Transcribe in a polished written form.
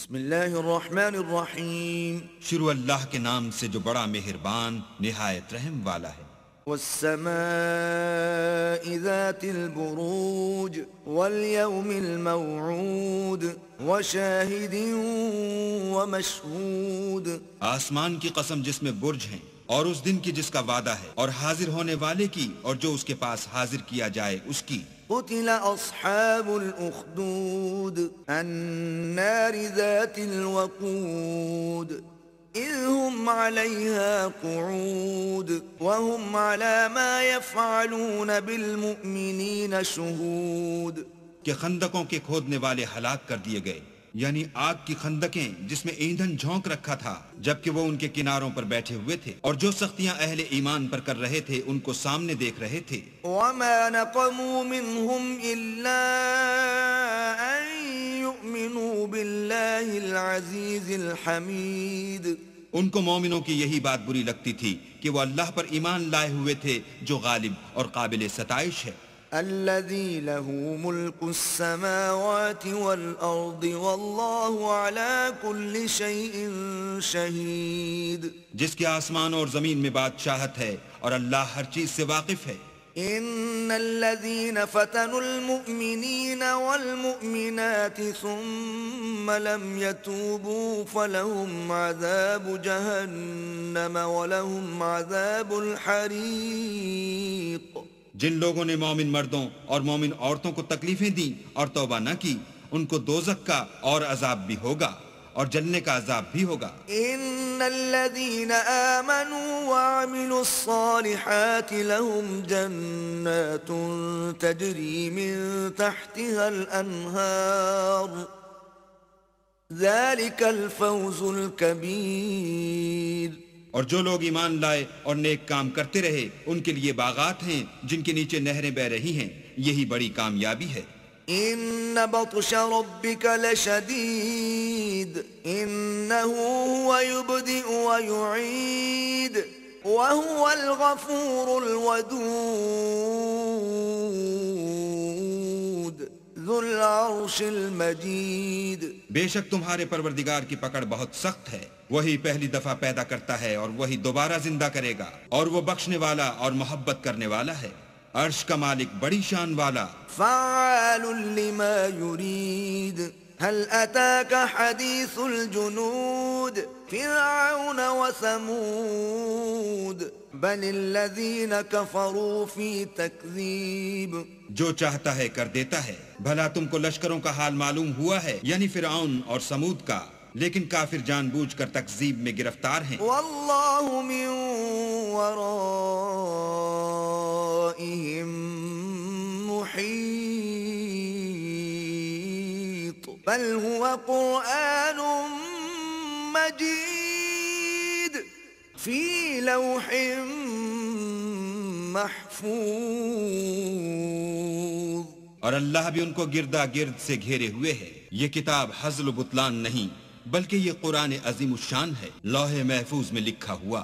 بسم اللہ الرحمن الرحیم شروع اللہ کے نام سے جو بڑا مہربان نہایت رحم والا ہے۔ والسماء ذات البروج واليوم الموعود وشاہد ومشہود، آسمان کی قسم جس میں برج ہیں، اور اس دن کی جس کا وعدہ ہے، اور حاضر ہونے والے کی اور جو اس کے پاس حاضر کیا جائے اس کی۔ قتل اصحاب الاخدود النار ذات الوقود اذ هم عليها قعود وهم على ما يفعلون بالمؤمنين شهود۔ کہ خندقوں کے کھودنے والے ہلاک کر دیے گئے، یعنی آگ کی خندقیں جس میں ایندھن جھونک رکھا تھا، جبکہ وہ ان کے کناروں پر بیٹھے ہوئے تھے، اور جو سختیاں اہل ایمان پر کر رہے تھے ان کو سامنے دیکھ رہے تھے۔ وما نقموا منهم إلا أن يؤمنوا بالله العزيز الحميد۔ ان کو مومنوں کی یہی بات بری لگتی تھی کہ وہ اللہ پر ایمان لائے ہوئے تھے جو غالب اور قابل ستائش ہے۔ الذي له ملك السماوات والأرض والله على كل شيء شهيد۔ جس کے آسمان اور زمین میں بادشاہت ہے اور اللہ ہر چیز سے واقف ہے۔ ان الذين فتنوا المؤمنين والمؤمنات ثم لم يتوبوا فلهم عذاب جهنم ولهم عذاب الحريق۔ جن لوگوں نے مومن مردوں اور مومن عورتوں کو تکلیفیں دیں اور توبہ نہ کی، ان کو دوزخ کا اور عذاب بھی ہوگا اور جلنے کا عذاب بھی ہوگا۔ ان الذين آمنوا وعملوا الصالحات لهم جنات تجري من تحتها الأنهار ذلك الفوز الكبير۔ اور جو لوگ ایمان لائے اور نیک کام کرتے رہے ان کے لیے باغات ہیں جن کے نیچے نہریں بہ رہی ہیں، یہی بڑی کامیابی ہے۔ ان بطش ربك لشديد انه هو يبدئ ويعيد وهو الغفور الودود ذو العرش المجيد۔ بے شک تمہارے پروردگار کی پکڑ بہت سخت ہے، وہی پہلی دفعہ پیدا کرتا ہے اور وہی دوبارہ زندہ کرے گا، اور وہ بخشنے والا اور محبت کرنے والا ہے، عرش کا مالک بڑی شان والا۔ فعال لما يريد هل أتاك حديث الجنود فرعون وثمود بل الذين كفروا في تكذيب۔ جو چاہتا ہے کر دیتا ہے، بھلا تم کو لشکروں کا حال معلوم ہوا ہے، یعنی فرعون اور سمود کا، لیکن کافر جان بوجھ کر تکذیب میں گرفتار ہیں۔ والله من ورائهم محيط بل هو قرآن مجيد في لوح محفوظ۔ اور اللہ بھی ان کو گردا گرد سے گھیرے ہوئے ہے۔ یہ کتاب ہزل و بطلان نہیں بلکہ یہ قرآن عظیم الشان ہے، لوح محفوظ میں لکھا ہوا۔